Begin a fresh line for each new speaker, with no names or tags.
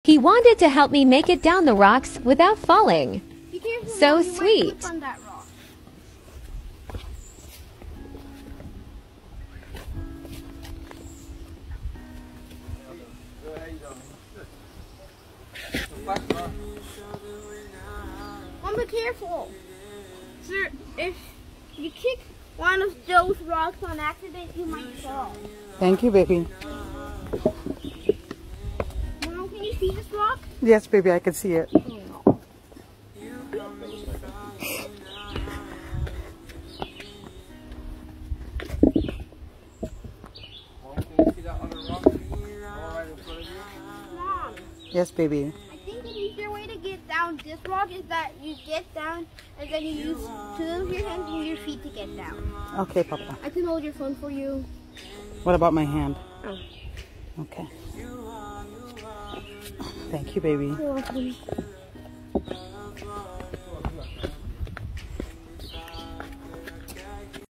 He wanted to help me make it down the rocks without falling.
Be careful,
So
Mom, you might
sweet.
slip on that rock. Mom, be careful. Sir, if you kick one of those rocks on accident, you might fall.
Thank you, baby.
Mom, can you see this rock?
Yes, baby, I can see it.
Mom,
Yes, baby.
I think the easier way to get down this rock is that you get down and then you use two of your hands and your feet to get down.
Okay, Papa.
I can hold your phone for you.
What about my hand?
Oh.
Okay. Thank you, baby.
You're welcome.